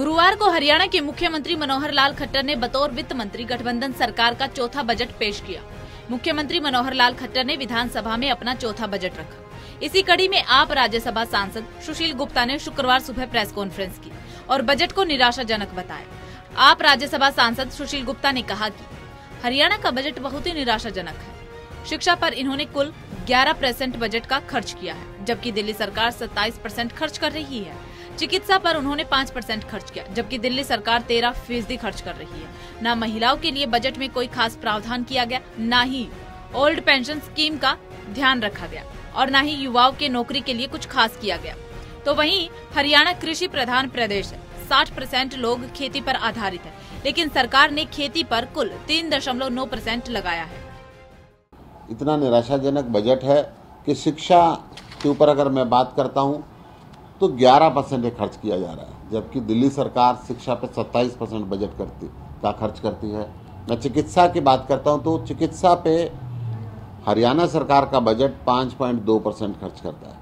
गुरुवार को हरियाणा के मुख्यमंत्री मनोहर लाल खट्टर ने बतौर वित्त मंत्री गठबंधन सरकार का चौथा बजट पेश किया। मुख्यमंत्री मनोहर लाल खट्टर ने विधानसभा में अपना चौथा बजट रखा। इसी कड़ी में आप राज्यसभा सांसद सुशील गुप्ता ने शुक्रवार सुबह प्रेस कॉन्फ्रेंस की और बजट को निराशाजनक बताया। आप राज्यसभा सांसद सुशील गुप्ता ने कहा कि हरियाणा का बजट बहुत ही निराशाजनक है। शिक्षा पर इन्होंने कुल 11% बजट का खर्च किया है, जबकि दिल्ली सरकार 27% खर्च कर रही है। चिकित्सा पर उन्होंने 5% खर्च किया, जबकि दिल्ली सरकार 13% खर्च कर रही है। न महिलाओं के लिए बजट में कोई खास प्रावधान किया गया, न ही ओल्ड पेंशन स्कीम का ध्यान रखा गया और न ही युवाओं के नौकरी के लिए कुछ खास किया गया। तो वहीं हरियाणा कृषि प्रधान प्रदेश है। 60% लोग खेती पर आधारित है, लेकिन सरकार ने खेती पर कुल 3.9% लगाया है। इतना निराशाजनक बजट है कि शिक्षा के ऊपर अगर मैं बात करता हूं तो 11% खर्च किया जा रहा है, जबकि दिल्ली सरकार शिक्षा पे 27% बजट का खर्च करती है। मैं चिकित्सा की बात करता हूं तो चिकित्सा पे हरियाणा सरकार का बजट 5.2% खर्च करता है,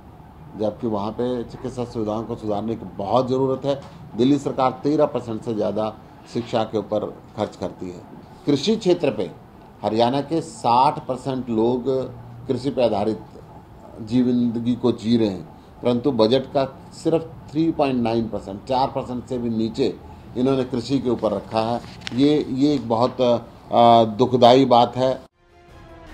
जबकि वहां पे चिकित्सा सुविधाओं को सुधारने की बहुत ज़रूरत है। दिल्ली सरकार 13% से ज़्यादा शिक्षा के ऊपर खर्च करती है। कृषि क्षेत्र पे हरियाणा के 60% लोग कृषि पर आधारित जिंदगी को जी रहे हैं, परंतु बजट का सिर्फ 3.9%, 4% से भी नीचे इन्होंने कृषि के ऊपर रखा है। ये एक बहुत दुखदाई बात है।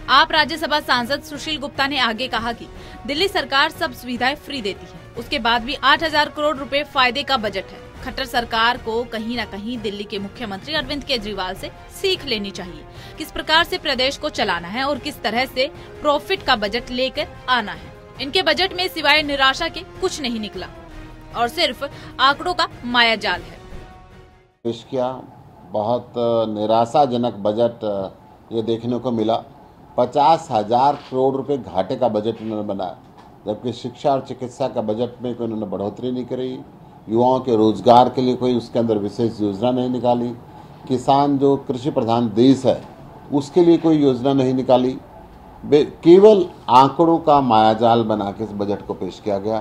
आप राज्यसभा सांसद सुशील गुप्ता ने आगे कहा कि दिल्ली सरकार सब सुविधाएं फ्री देती है, उसके बाद भी 8,000 करोड़ रुपए फायदे का बजट है। खट्टर सरकार को कहीं न कहीं दिल्ली के मुख्यमंत्री अरविंद केजरीवाल से सीख लेनी चाहिए, किस प्रकार से प्रदेश को चलाना है और किस तरह से प्रॉफिट का बजट लेकर आना है। इनके बजट में सिवाय निराशा के कुछ नहीं निकला और सिर्फ आंकड़ों का माया जाल है। पेश किया बहुत निराशाजनक बजट ये देखने को मिला। 50,000 करोड़ रुपए घाटे का बजट इन्होंने बनाया, जबकि शिक्षा और चिकित्सा का बजट में कोई इन्होंने बढ़ोतरी नहीं करी। युवाओं के रोजगार के लिए कोई उसके अंदर विशेष योजना नहीं निकाली। किसान जो कृषि प्रधान देश है उसके लिए कोई योजना नहीं निकाली। केवल आंकड़ों का मायाजाल बना के इस बजट को पेश किया गया।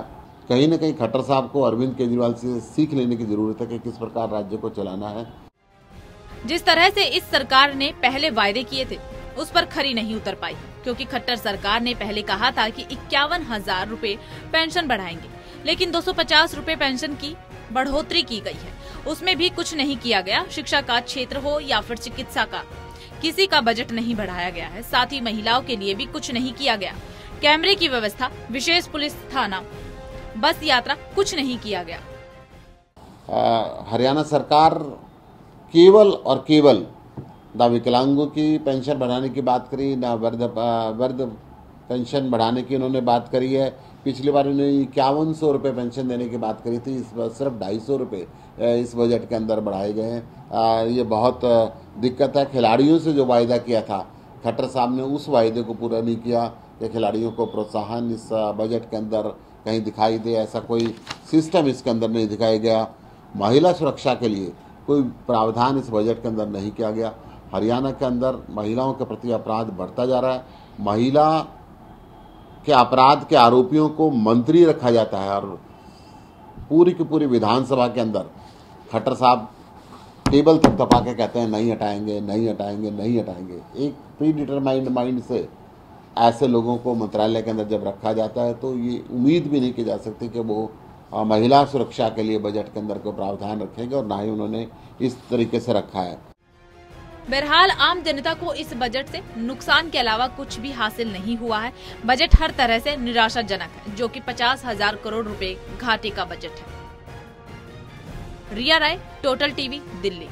कहीं न कहीं खट्टर साहब को अरविंद केजरीवाल से सीख लेने की जरूरत है कि किस प्रकार राज्य को चलाना है। जिस तरह से इस सरकार ने पहले वायदे किए थे उस पर खरी नहीं उतर पाई, क्योंकि खट्टर सरकार ने पहले कहा था कि 51,000 रुपए पेंशन बढ़ाएंगे, लेकिन 250 रुपए पेंशन की बढ़ोतरी की गई है, उसमें भी कुछ नहीं किया गया। शिक्षा का क्षेत्र हो या फिर चिकित्सा का, किसी का बजट नहीं बढ़ाया गया है। साथ ही महिलाओं के लिए भी कुछ नहीं किया गया। कैमरे की व्यवस्था, विशेष पुलिस थाना, बस यात्रा, कुछ नहीं किया गया। हरियाणा सरकार केवल और केवल ना विकलांगों की पेंशन बढ़ाने की बात करी, ना वृद्ध पेंशन बढ़ाने की उन्होंने बात करी है। पिछली बार उन्होंने 5100 रुपये पेंशन देने की बात करी थी, इस बार सिर्फ 250 रुपये इस बजट के अंदर बढ़ाए गए हैं। ये बहुत दिक्कत है। खिलाड़ियों से जो वायदा किया था खट्टर साहब ने, उस वायदे को पूरा नहीं किया कि खिलाड़ियों को प्रोत्साहन इस बजट के अंदर कहीं दिखाई दे। ऐसा कोई सिस्टम इसके अंदर नहीं दिखाया गया। महिला सुरक्षा के लिए कोई प्रावधान इस बजट के अंदर नहीं किया गया। हरियाणा के अंदर महिलाओं के प्रति अपराध बढ़ता जा रहा है। महिला के अपराध के आरोपियों को मंत्री रखा जाता है और पूरी की पूरी विधानसभा के अंदर खट्टर साहब टेबल थपथपा के कहते हैं नहीं हटाएंगे, नहीं हटाएंगे, नहीं हटाएंगे। एक प्री डिटरमाइंड माइंड से ऐसे लोगों को मंत्रालय के अंदर जब रखा जाता है तो ये उम्मीद भी नहीं की जा सकती कि वो महिला सुरक्षा के लिए बजट के अंदर कोई प्रावधान रखेंगे, और ना ही उन्होंने इस तरीके से रखा है। बहरहाल आम जनता को इस बजट से नुकसान के अलावा कुछ भी हासिल नहीं हुआ है। बजट हर तरह से निराशाजनक है, जो कि 50,000 करोड़ रुपए घाटे का बजट है। रिया राय, टोटल टीवी, दिल्ली।